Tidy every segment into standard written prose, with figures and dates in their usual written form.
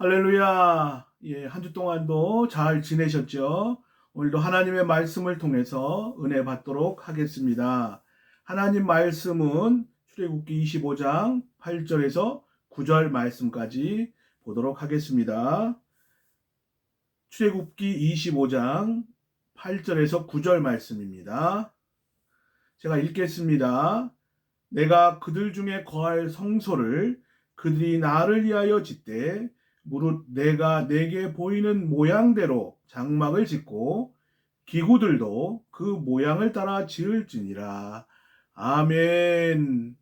할렐루야. 한 주 동안도 잘 지내셨죠? 오늘도 하나님의 말씀을 통해서 은혜 받도록 하겠습니다. 하나님 말씀은 출애굽기 25장 8절에서 9절 말씀까지 보도록 하겠습니다. 출애굽기 25장 8절에서 9절 말씀입니다. 제가 읽겠습니다. 내가 그들 중에 거할 성소를 그들이 나를 위하여 짓되 무릇 내가 내게 보이는 모양대로 장막을 짓고 기구들도 그 모양을 따라 지을지니라. 아멘.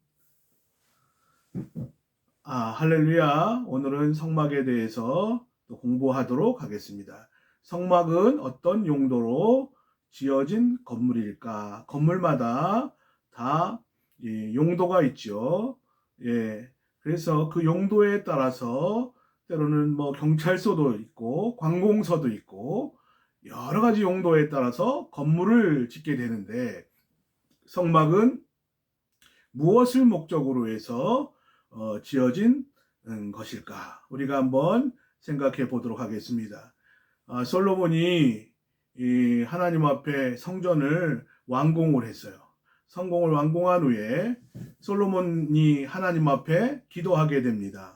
할렐루야. 오늘은 성막에 대해서 또 공부하도록 하겠습니다. 성막은 어떤 용도로 지어진 건물일까? 건물마다 다 용도가 있죠. 그래서 그 용도에 따라서 때로는 경찰서도 있고 관공서도 있고 여러 가지 용도에 따라서 건물을 짓게 되는데, 성막은 무엇을 목적으로 해서 지어진 것일까? 우리가 한번 생각해 보도록 하겠습니다. 솔로몬이 하나님 앞에 성전을 완공을 했어요. 성공을 완공한 후에 솔로몬이 하나님 앞에 기도하게 됩니다.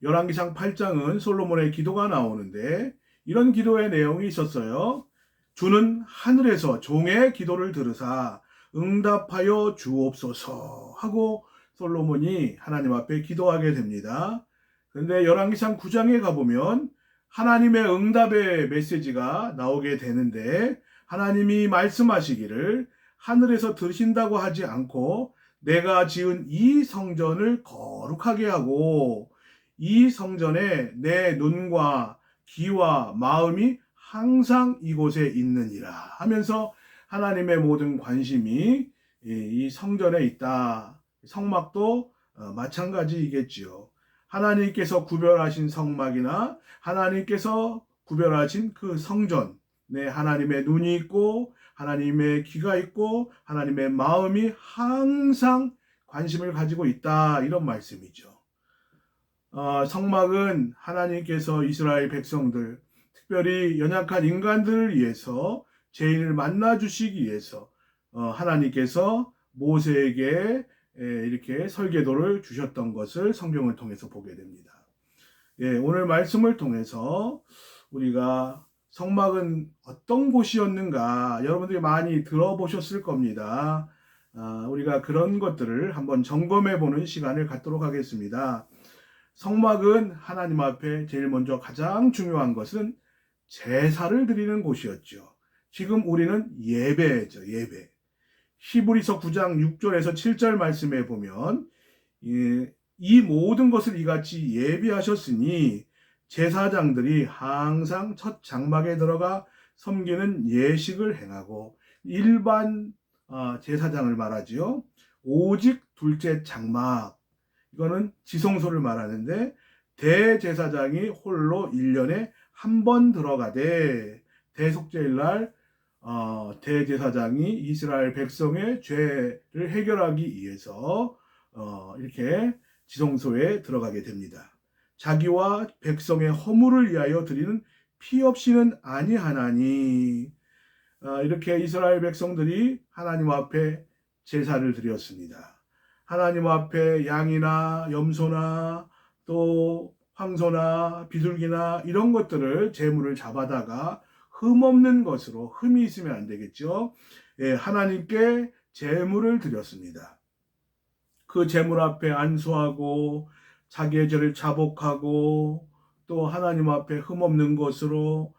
열왕기상 8장은 솔로몬의 기도가 나오는데 이런 기도의 내용이 있었어요. 주는 하늘에서 종의 기도를 들으사 응답하여 주옵소서 하고 솔로몬이 하나님 앞에 기도하게 됩니다. 그런데 열왕기상 9장에 가보면 하나님의 응답의 메시지가 나오게 되는데, 하나님이 말씀하시기를 하늘에서 들으신다고 하지 않고 내가 지은 이 성전을 거룩하게 하고 이 성전에 내 눈과 귀와 마음이 항상 이곳에 있느니라 하면서 하나님의 모든 관심이 이 성전에 있다. 성막도 마찬가지이겠지요. 하나님께서 구별하신 성막이나 하나님께서 구별하신 그 성전, 하나님의 눈이 있고 하나님의 귀가 있고 하나님의 마음이 항상 관심을 가지고 있다, 이런 말씀이죠. 성막은 하나님께서 이스라엘 백성들, 특별히 연약한 인간들을 위해서 죄인을 만나 주시기 위해서 하나님께서 모세에게 이렇게 설계도를 주셨던 것을 성경을 통해서 보게 됩니다. 오늘 말씀을 통해서 우리가 성막은 어떤 곳이었는가 여러분들이 많이 들어보셨을 겁니다. 우리가 그런 것들을 한번 점검해 보는 시간을 갖도록 하겠습니다. 성막은 하나님 앞에 제일 먼저 가장 중요한 것은 제사를 드리는 곳이었죠. 지금 우리는 예배죠, 예배. 히브리서 9장 6절에서 7절 말씀에 보면 이 모든 것을 이같이 예비하셨으니 제사장들이 항상 첫 장막에 들어가 섬기는 예식을 행하고, 일반 제사장을 말하지요. 오직 둘째 장막, 이거는 지성소를 말하는데 대제사장이 홀로 1년에 한 번 들어가되 대속죄일날 대제사장이 이스라엘 백성의 죄를 해결하기 위해서 이렇게 지성소에 들어가게 됩니다. 자기와 백성의 허물을 위하여 드리는 피 없이는 아니하나니, 이렇게 이스라엘 백성들이 하나님 앞에 제사를 드렸습니다. 하나님 앞에 양이나 염소나 또 황소나 비둘기나 이런 것들을 제물을 잡아다가 흠없는 것으로, 흠이 있으면 안 되겠죠. 하나님께 제물을 드렸습니다. 그 제물 앞에 안수하고 자기의 죄를 자복하고 또 하나님 앞에 흠없는 것으로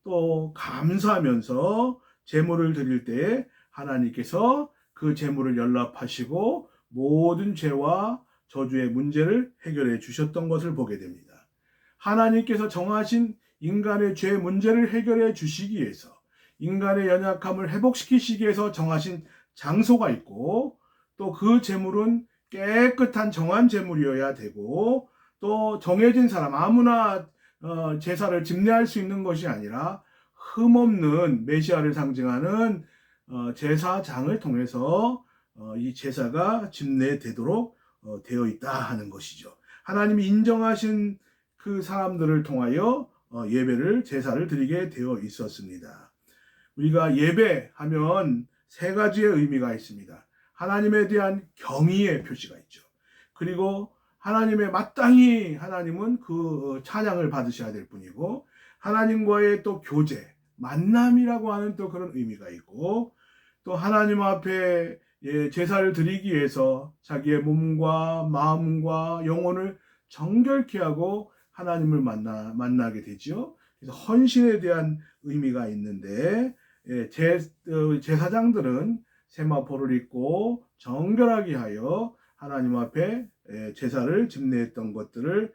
또 감사하면서 제물을 드릴 때 하나님께서 그 제물을 연락하시고 모든 죄와 저주의 문제를 해결해 주셨던 것을 보게 됩니다. 하나님께서 정하신 인간의 죄 문제를 해결해 주시기 위해서, 인간의 연약함을 회복시키시기 위해서 정하신 장소가 있고, 또 그 제물은 깨끗한 정한 제물이어야 되고, 또 정해진 사람, 아무나 제사를 집례할 수 있는 것이 아니라 흠없는 메시아를 상징하는 제사장을 통해서 이 제사가 집례되도록 되어 있다 하는 것이죠. 하나님이 인정하신 그 사람들을 통하여 예배를 제사를 드리게 되어 있었습니다. 우리가 예배하면 세 가지의 의미가 있습니다. 하나님에 대한 경의의 표시가 있죠. 그리고 하나님의 마땅히 하나님은 그 찬양을 받으셔야 될 뿐이고, 하나님과의 또 교제, 만남이라고 하는 또 그런 의미가 있고, 또 하나님 앞에 제사를 드리기 위해서 자기의 몸과 마음과 영혼을 정결케 하고 하나님을 만나게 되죠. 그래서 헌신에 대한 의미가 있는데, 제사장들은 세마포를 입고 정결하게 하여 하나님 앞에 제사를 집례했던 것들을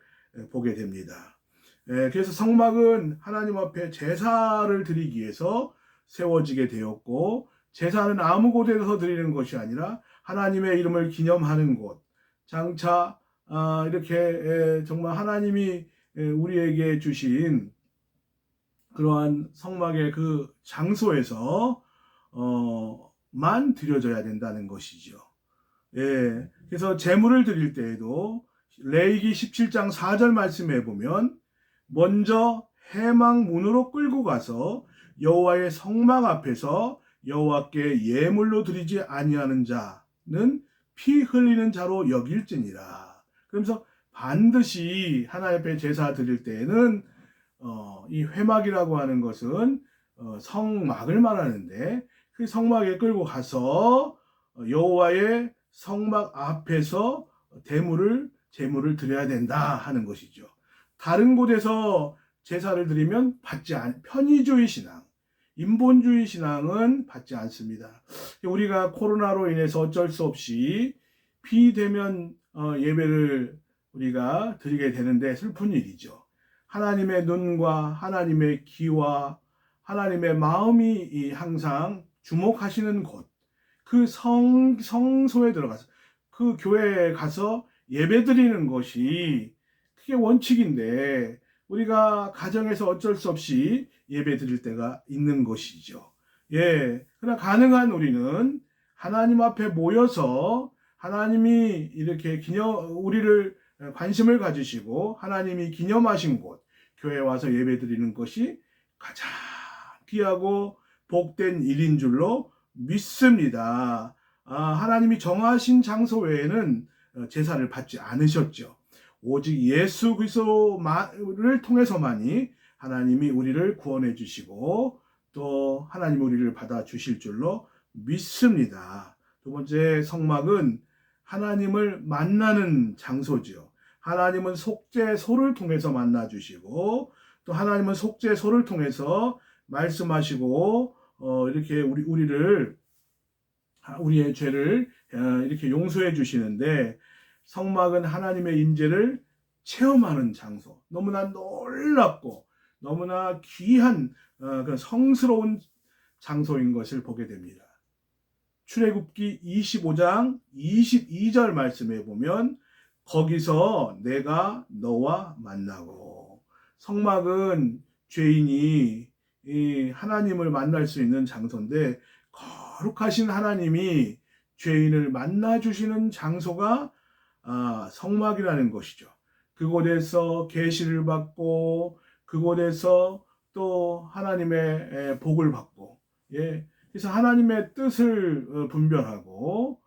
보게 됩니다. 그래서 성막은 하나님 앞에 제사를 드리기 위해서 세워지게 되었고, 제사는 아무 곳에서 드리는 것이 아니라 하나님의 이름을 기념하는 곳, 장차 이렇게 정말 하나님이 우리에게 주신 그러한 성막의 그 장소에서 만 드려져야 된다는 것이죠. 예, 그래서 제물을 드릴 때에도 레위기 17장 4절 말씀에 보면 먼저 회막 문으로 끌고 가서 여호와의 성막 앞에서 여호와께 예물로 드리지 아니하는 자는 피 흘리는 자로 여길지니라. 그러면서 반드시 하나님 앞에 제사 드릴 때에는 이 회막이라고 하는 것은 성막을 말하는데, 그 성막에 끌고 가서 여호와의 성막 앞에서 제물을 드려야 된다 하는 것이죠. 다른 곳에서 제사를 드리면 편의주의 신앙, 인본주의 신앙은 받지 않습니다. 우리가 코로나로 인해서 어쩔 수 없이 비대면 예배를 우리가 드리게 되는데 슬픈 일이죠. 하나님의 눈과 하나님의 귀와 하나님의 마음이 항상 주목하시는 곳, 그 성소에 들어가서 그 교회에 가서 예배 드리는 것이 그게 원칙인데, 우리가 가정에서 어쩔 수 없이 예배 드릴 때가 있는 것이죠. 예. 그러나 가능한 우리는 하나님 앞에 모여서 하나님이 이렇게 우리를 관심을 가지시고 하나님이 기념하신 곳, 교회에 와서 예배 드리는 것이 가장 귀하고 복된 일인 줄로 믿습니다. 하나님이 정하신 장소 외에는 제사를 받지 않으셨죠. 오직 예수 그리스도를 통해서만이 하나님이 우리를 구원해 주시고 또 하나님이 우리를 받아 주실 줄로 믿습니다. 두 번째, 성막은 하나님을 만나는 장소지요. 하나님은 속죄소를 통해서 만나 주시고, 또 하나님은 속죄소를 통해서 말씀하시고 이렇게 우리의 죄를 이렇게 용서해 주시는데, 성막은 하나님의 임재를 체험하는 장소, 너무나 놀랍고 너무나 귀한 그런 성스러운 장소인 것을 보게 됩니다. 출애굽기 25장 22절 말씀에 보면 거기서 내가 너와 만나고, 성막은 죄인이 하나님을 만날 수 있는 장소인데, 거룩하신 하나님이 죄인을 만나 주시는 장소가 성막이라는 것이죠. 그곳에서 계시를 받고 그곳에서 또 하나님의 복을 받고, 그래서 하나님의 뜻을 분별하고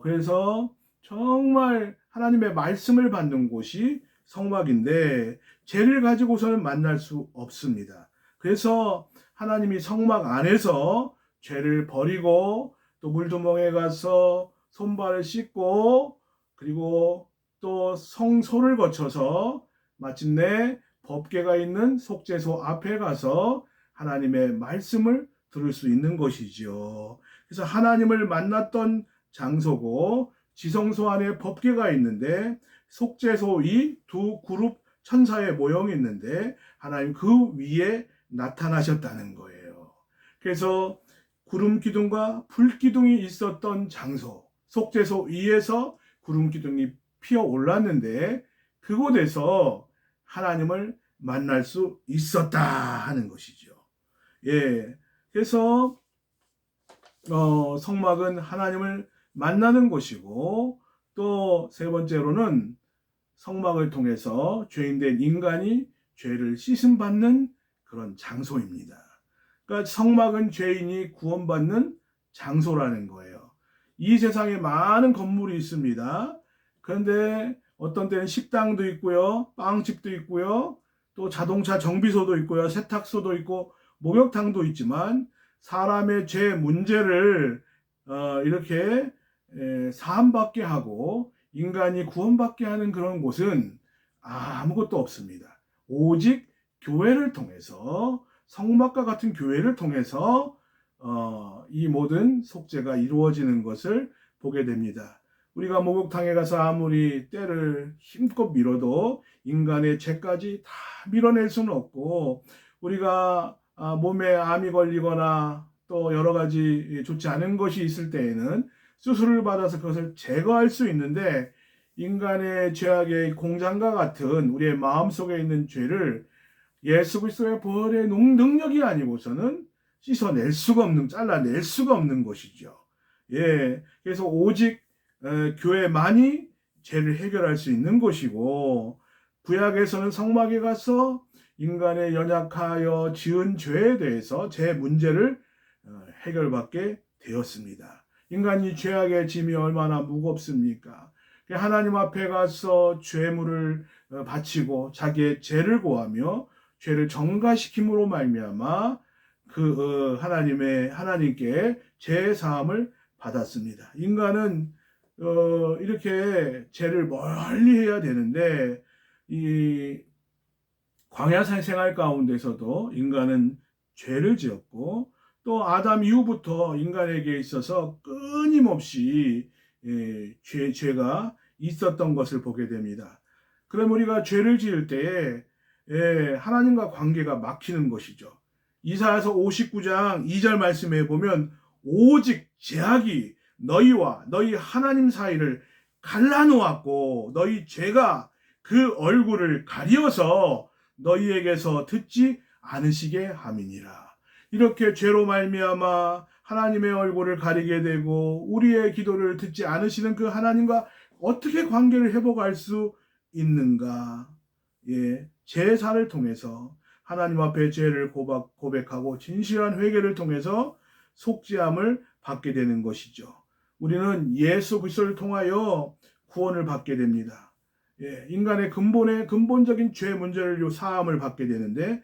그래서 정말 하나님의 말씀을 받는 곳이 성막인데, 죄를 가지고서는 만날 수 없습니다. 그래서 하나님이 성막 안에서 죄를 버리고 또 물두멍에 가서 손발을 씻고 그리고 또 성소를 거쳐서 마침내 법궤가 있는 속죄소 앞에 가서 하나님의 말씀을 들을 수 있는 것이지요. 그래서 하나님을 만났던 장소고, 지성소 안에 법궤가 있는데 속죄소 위 두 그룹 천사의 모형이 있는데 하나님 그 위에 나타나셨다는 거예요. 그래서 구름 기둥과 불 기둥이 있었던 장소, 속죄소 위에서 구름 기둥이 피어 올랐는데 그곳에서 하나님을 만날 수 있었다 하는 것이죠. 예, 그래서 성막은 하나님을 만나는 곳이고, 또 세 번째로는 성막을 통해서 죄인된 인간이 죄를 씻음받는 그런 장소입니다. 그러니까 성막은 죄인이 구원받는 장소라는 거예요. 이 세상에 많은 건물이 있습니다. 그런데 어떤 때는 식당도 있고요, 빵집도 있고요, 또 자동차 정비소도 있고요, 세탁소도 있고 목욕탕도 있지만 사람의 죄 문제를 이렇게 사함받게 하고 인간이 구원받게 하는 그런 곳은 아무것도 없습니다. 오직 교회를 통해서, 성막과 같은 교회를 통해서 이 모든 속죄가 이루어지는 것을 보게 됩니다. 우리가 목욕탕에 가서 아무리 때를 힘껏 밀어도 인간의 죄까지 다 밀어낼 수는 없고, 우리가 몸에 암이 걸리거나 또 여러 가지 좋지 않은 것이 있을 때에는 수술을 받아서 그것을 제거할 수 있는데, 인간의 죄악의 공장과 같은 우리의 마음속에 있는 죄를 예수 그리스도의 부활의 능력이 아니고서는 씻어낼 수가 없는, 잘라낼 수가 없는 것이죠. 예, 그래서 오직 교회만이 죄를 해결할 수 있는 것이고, 구약에서는 성막에 가서 인간의 연약하여 지은 죄에 대해서 죄 문제를 해결받게 되었습니다. 인간이 죄악의 짐이 얼마나 무겁습니까? 하나님 앞에 가서 죄물을 바치고 자기의 죄를 고하며 죄를 정가시킴으로 말미암아 하나님께 죄 사함을 받았습니다. 인간은 이렇게 죄를 멀리 해야 되는데, 이 광야 생활 가운데서도 인간은 죄를 지었고, 또 아담 이후부터 인간에게 있어서 끊임없이 죄가 있었던 것을 보게 됩니다. 그럼 우리가 죄를 지을 때에 하나님과 관계가 막히는 것이죠. 이사야서 59장 2절 말씀에 보면 오직 죄악이 너희와 너희 하나님 사이를 갈라놓았고 너희 죄가 그 얼굴을 가리어서 너희에게서 듣지 않으시게 함이니라. 이렇게 죄로 말미암아 하나님의 얼굴을 가리게 되고 우리의 기도를 듣지 않으시는 그 하나님과 어떻게 관계를 회복할 수 있는가? 예, 제사를 통해서 하나님 앞에 죄를 고백하고 진실한 회개를 통해서 속죄함을 받게 되는 것이죠. 우리는 예수 그리스도를 통하여 구원을 받게 됩니다. 예, 인간의 근본적인 죄 문제를 사함을 받게 되는데,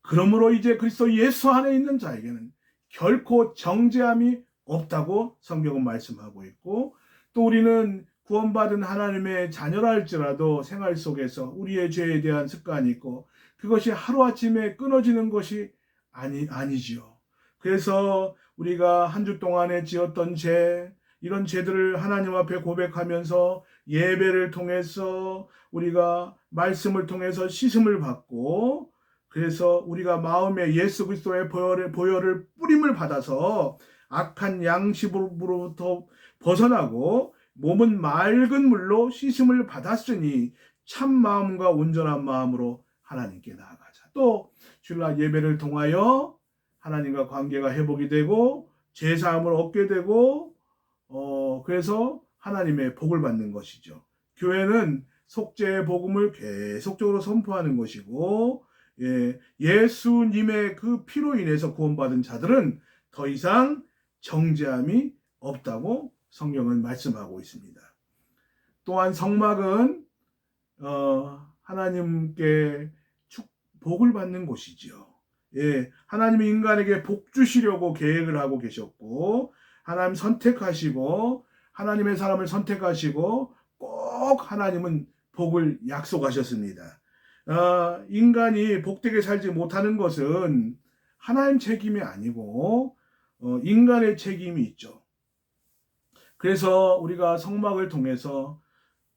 그러므로 이제 그리스도 예수 안에 있는 자에게는 결코 정죄함이 없다고 성경은 말씀하고 있고, 또 우리는 구원받은 하나님의 자녀라 할지라도 생활 속에서 우리의 죄에 대한 습관이 있고 그것이 하루아침에 끊어지는 것이 아니지요. 그래서 우리가 한 주 동안에 지었던 죄, 이런 죄들을 하나님 앞에 고백하면서 예배를 통해서 우리가 말씀을 통해서 씻음을 받고, 그래서 우리가 마음에 예수 그리스도의 보혈을 뿌림을 받아서 악한 양심으로부터 벗어나고 몸은 맑은 물로 씻음을 받았으니 참 마음과 온전한 마음으로 하나님께 나아가자. 또 주일날 예배를 통하여 하나님과 관계가 회복이 되고 제사함을 얻게 되고 그래서 하나님의 복을 받는 것이죠. 교회는 속죄의 복음을 계속적으로 선포하는 것이고, 예수님의 그 피로 인해서 구원받은 자들은 더 이상 정죄함이 없다고 성경은 말씀하고 있습니다. 또한 성막은 하나님께 복을 받는 곳이죠. 예, 하나님이 인간에게 복 주시려고 계획을 하고 계셨고, 하나님 선택하시고 하나님의 사람을 선택하시고 꼭 하나님은 복을 약속하셨습니다. 인간이 복되게 살지 못하는 것은 하나님 책임이 아니고 인간의 책임이 있죠. 그래서 우리가 성막을 통해서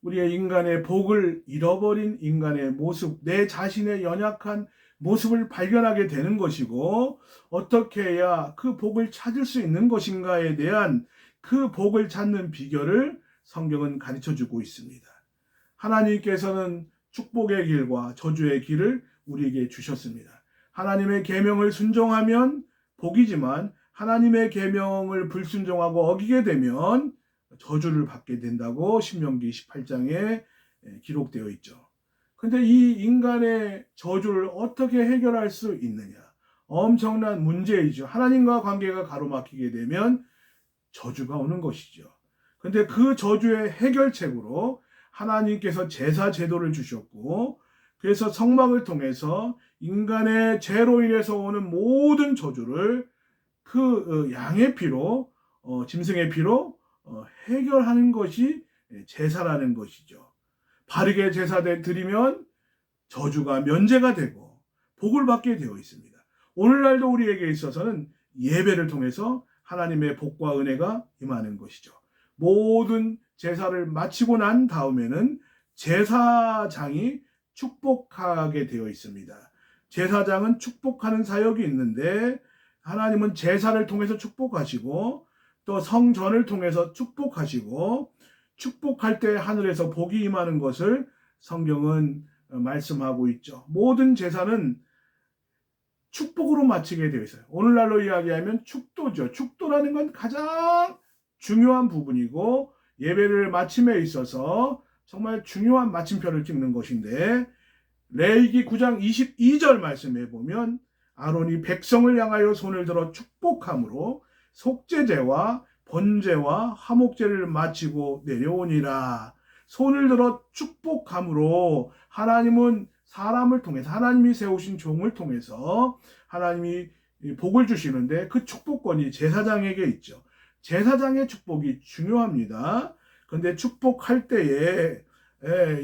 우리의 인간의 복을 잃어버린 인간의 모습, 내 자신의 연약한 모습을 발견하게 되는 것이고, 어떻게 해야 그 복을 찾을 수 있는 것인가에 대한 그 복을 찾는 비결을 성경은 가르쳐주고 있습니다. 하나님께서는 축복의 길과 저주의 길을 우리에게 주셨습니다. 하나님의 계명을 순종하면 복이지만 하나님의 계명을 불순종하고 어기게 되면 저주를 받게 된다고 신명기 18장에 기록되어 있죠. 근데 이 인간의 저주를 어떻게 해결할 수 있느냐? 엄청난 문제이죠. 하나님과 관계가 가로막히게 되면 저주가 오는 것이죠. 근데 그 저주의 해결책으로 하나님께서 제사 제도를 주셨고, 그래서 성막을 통해서 인간의 죄로 인해서 오는 모든 저주를 그 양의 피로, 짐승의 피로 해결하는 것이 제사라는 것이죠. 바르게 제사 드리면 저주가 면제가 되고 복을 받게 되어 있습니다. 오늘날도 우리에게 있어서는 예배를 통해서 하나님의 복과 은혜가 임하는 것이죠. 모든 제사를 마치고 난 다음에는 제사장이 축복하게 되어 있습니다. 제사장은 축복하는 사역이 있는데 하나님은 제사를 통해서 축복하시고 또 성전을 통해서 축복하시고 축복할 때 하늘에서 복이 임하는 것을 성경은 말씀하고 있죠. 모든 제사는 축복으로 마치게 되어 있어요. 오늘날로 이야기하면 축도죠. 축도라는 건 가장 중요한 부분이고 예배를 마침에 있어서 정말 중요한 마침표를 찍는 것인데 레위기 9장 22절 말씀에 보면 아론이 백성을 향하여 손을 들어 축복함으로 속죄제와 번제와 화목제를 마치고 내려오니라. 손을 들어 축복함으로 하나님은 사람을 통해서 하나님이 세우신 종을 통해서 하나님이 복을 주시는데 그 축복권이 제사장에게 있죠. 제사장의 축복이 중요합니다. 그런데 축복할 때에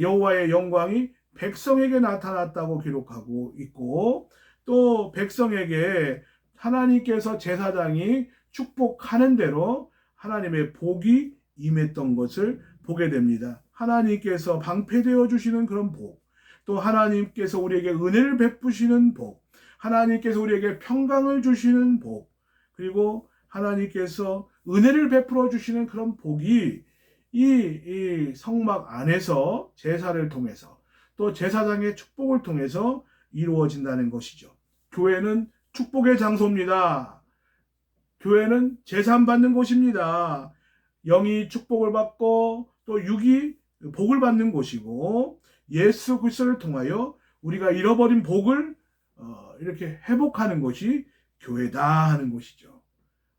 여호와의 영광이 백성에게 나타났다고 기록하고 있고 또 백성에게 하나님께서 제사장이 축복하는 대로 하나님의 복이 임했던 것을 보게 됩니다. 하나님께서 방패되어 주시는 그런 복, 또 하나님께서 우리에게 은혜를 베푸시는 복, 하나님께서 우리에게 평강을 주시는 복, 그리고 하나님께서 은혜를 베풀어 주시는 그런 복이 이 성막 안에서 제사를 통해서 또 제사장의 축복을 통해서 이루어진다는 것이죠. 교회는 축복의 장소입니다. 교회는 제사 받는 곳입니다. 영이 축복을 받고 또 육이 복을 받는 곳이고 예수 그리스도를 통하여 우리가 잃어버린 복을 이렇게 회복하는 것이 교회다 하는 것이죠.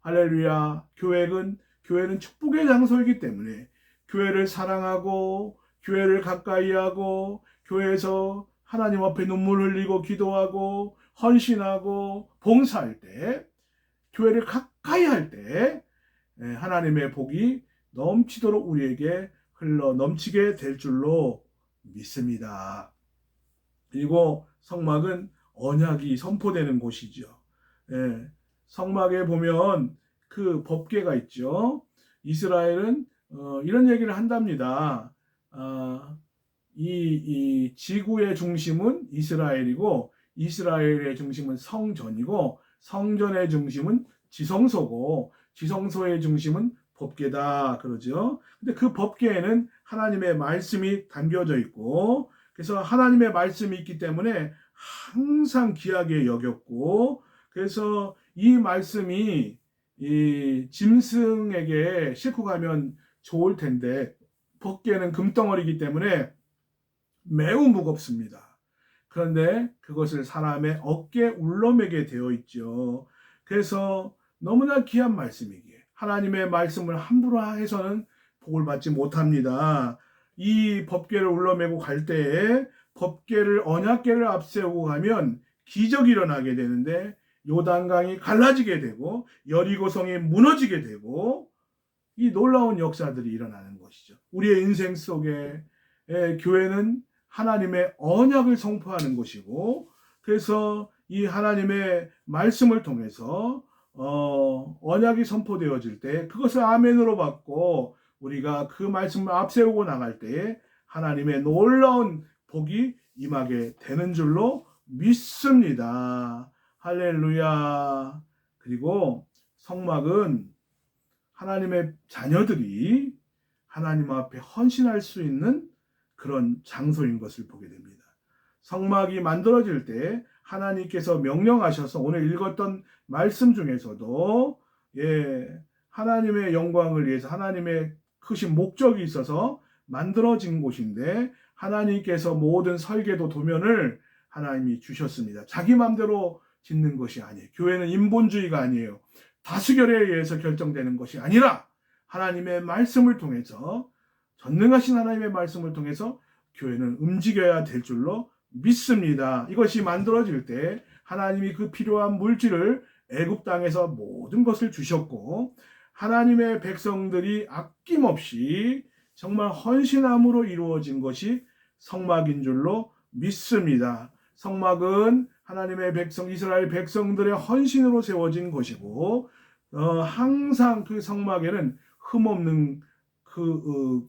할렐루야. 교회는 축복의 장소이기 때문에 교회를 사랑하고 교회를 가까이 하고 교회에서 하나님 앞에 눈물 흘리고 기도하고 헌신하고 봉사할 때 교회를 가까이 할 때 하나님의 복이 넘치도록 우리에게 흘러 넘치게 될 줄로 믿습니다. 그리고 성막은 언약이 선포되는 곳이죠. 성막에 보면 그 법궤가 있죠. 이스라엘은 이런 얘기를 한답니다. 이 지구의 중심은 이스라엘이고 이스라엘의 중심은 성전이고 성전의 중심은 지성소고 지성소의 중심은 법궤다 그러죠. 근데 그 법궤에는 하나님의 말씀이 담겨져 있고 그래서 하나님의 말씀이 있기 때문에 항상 귀하게 여겼고 그래서 이 말씀이 이 짐승에게 싣고 가면 좋을 텐데 법궤는 금덩어리이기 때문에 매우 무겁습니다. 그런데 그것을 사람의 어깨에 울러매게 되어 있죠. 그래서 너무나 귀한 말씀이기에 하나님의 말씀을 함부로 해서는 복을 받지 못합니다. 이 법궤를 울러매고 갈 때에 법궤를 언약궤를 앞세우고 가면 기적이 일어나게 되는데 요단강이 갈라지게 되고 여리고성이 무너지게 되고 이 놀라운 역사들이 일어나는 것이죠. 우리의 인생 속에 교회는 하나님의 언약을 선포하는 것이고 그래서 이 하나님의 말씀을 통해서 언약이 선포되어질 때 그것을 아멘으로 받고 우리가 그 말씀을 앞세우고 나갈 때 하나님의 놀라운 복이 임하게 되는 줄로 믿습니다. 할렐루야. 그리고 성막은 하나님의 자녀들이 하나님 앞에 헌신할 수 있는 그런 장소인 것을 보게 됩니다. 성막이 만들어질 때 하나님께서 명령하셔서 오늘 읽었던 말씀 중에서도 하나님의 영광을 위해서 하나님의 크신 목적이 있어서 만들어진 곳인데 하나님께서 모든 설계도 도면을 하나님이 주셨습니다. 자기 마음대로 짓는 것이 아니에요. 교회는 인본주의가 아니에요. 다수결에 의해서 결정되는 것이 아니라 하나님의 말씀을 통해서, 전능하신 하나님의 말씀을 통해서 교회는 움직여야 될 줄로 믿습니다. 이것이 만들어질 때 하나님이 그 필요한 물질을 애굽 땅에서 모든 것을 주셨고, 하나님의 백성들이 아낌없이 정말 헌신함으로 이루어진 것이 성막인 줄로 믿습니다. 성막은 하나님의 백성, 이스라엘 백성들의 헌신으로 세워진 것이고, 항상 그 성막에는 흠없는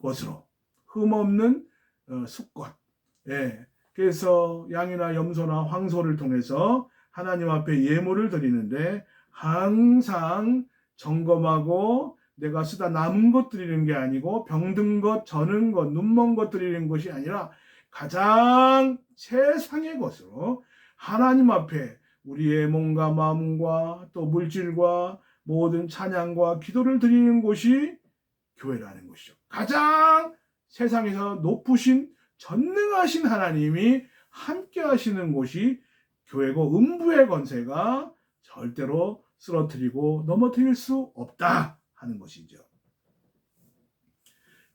것으로, 흠없는 수것, 예. 그래서 양이나 염소나 황소를 통해서 하나님 앞에 예물을 드리는데 항상 점검하고, 내가 쓰다 남은 것 드리는 게 아니고 병든 것, 저는 것, 눈먼 것 드리는 것이 아니라 가장 최상의 것으로 하나님 앞에 우리의 몸과 마음과 또 물질과 모든 찬양과 기도를 드리는 곳이 교회라는 것이죠. 가장 세상에서 높으신 전능하신 하나님이 함께 하시는 곳이 교회고, 음부의 권세가 절대로 쓰러뜨리고 넘어뜨릴 수 없다 하는 것이죠.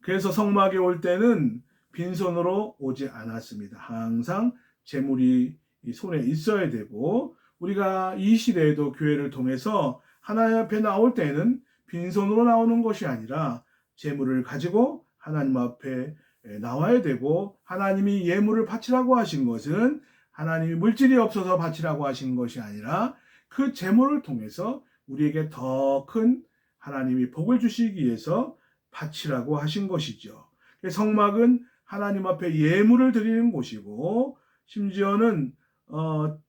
그래서 성막에 올 때는 빈손으로 오지 않았습니다. 항상 재물이 손에 있어야 되고, 우리가 이 시대에도 교회를 통해서 하나님 앞에 나올 때는 빈손으로 나오는 것이 아니라 재물을 가지고 하나님 앞에 나와야 되고, 하나님이 예물을 바치라고 하신 것은 하나님이 물질이 없어서 바치라고 하신 것이 아니라 그 재물을 통해서 우리에게 더 큰 하나님이 복을 주시기 위해서 바치라고 하신 것이죠. 성막은 하나님 앞에 예물을 드리는 곳이고, 심지어는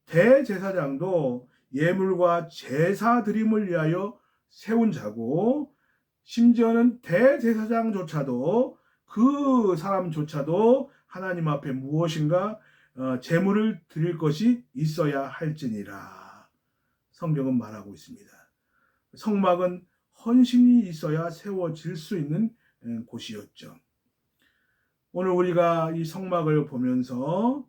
대제사장도 예물과 제사 드림을 위하여 세운 자고, 심지어는 대제사장조차도, 그 사람조차도 하나님 앞에 무엇인가 제물을 드릴 것이 있어야 할지니라 성경은 말하고 있습니다. 성막은 헌신이 있어야 세워질 수 있는 곳이었죠. 오늘 우리가 이 성막을 보면서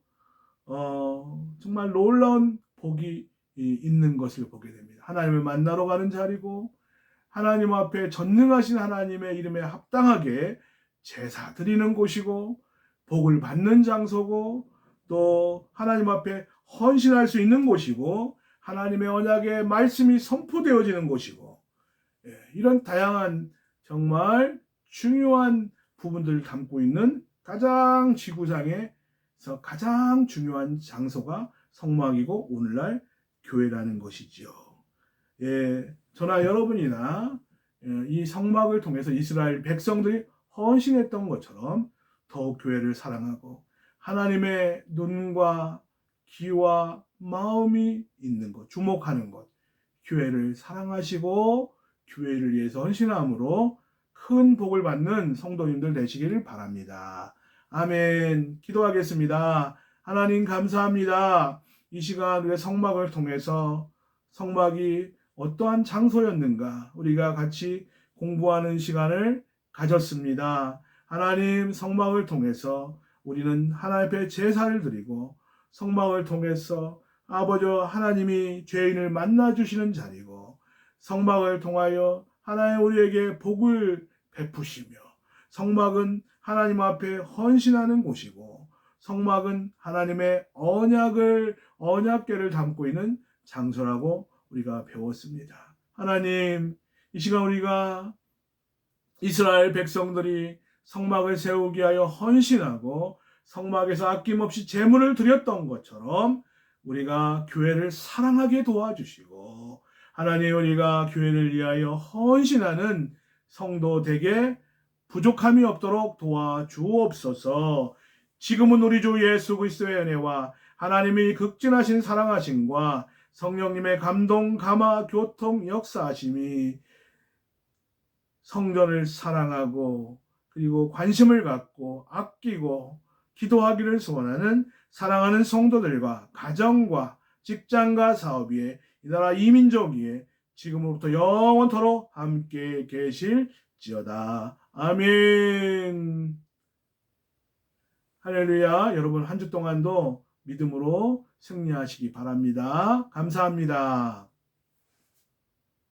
정말 놀라운 복이 있는 것을 보게 됩니다. 하나님을 만나러 가는 자리고, 하나님 앞에 전능하신 하나님의 이름에 합당하게 제사 드리는 곳이고, 복을 받는 장소고, 또 하나님 앞에 헌신할 수 있는 곳이고, 하나님의 언약의 말씀이 선포되어지는 곳이고, 이런 다양한 정말 중요한 부분들을 담고 있는 가장 지구상에서 가장 중요한 장소가 성막이고, 오늘날 교회라는 것이죠. 저나 여러분이나 이 성막을 통해서 이스라엘 백성들이 헌신했던 것처럼 더욱 교회를 사랑하고, 하나님의 눈과 귀와 마음이 있는 것, 주목하는 것, 교회를 사랑하시고 교회를 위해서 헌신함으로 큰 복을 받는 성도님들 되시기를 바랍니다. 아멘. 기도하겠습니다. 하나님 감사합니다. 이 시간 우리의 성막을 통해서 성막이 어떠한 장소였는가 우리가 같이 공부하는 시간을 가졌습니다. 하나님, 성막을 통해서 우리는 하나님 앞에 제사를 드리고, 성막을 통해서 아버지 하나님이 죄인을 만나주시는 자리고, 성막을 통하여 하나님 우리에게 복을 베푸시며, 성막은 하나님 앞에 헌신하는 곳이고, 성막은 하나님의 언약궤를 담고 있는 장소라고 우리가 배웠습니다. 하나님, 이 시간 우리가 이스라엘 백성들이 성막을 세우기 위하여 헌신하고 성막에서 아낌없이 제물을 드렸던 것처럼 우리가 교회를 사랑하게 도와주시고, 하나님 우리가 교회를 위하여 헌신하는 성도 되게 부족함이 없도록 도와주옵소서. 지금은 우리 주 예수 그리스도의 은혜와 하나님이 극진하신 사랑하심과 성령님의 감동, 감화, 교통, 역사하심이 성전을 사랑하고 그리고 관심을 갖고 아끼고 기도하기를 소원하는 사랑하는 성도들과 가정과 직장과 사업 위에 이 나라 이민족 위에 지금부터 영원토록 함께 계실지어다. 아멘. 할렐루야. 여러분 한 주 동안도 믿음으로 승리하시기 바랍니다. 감사합니다.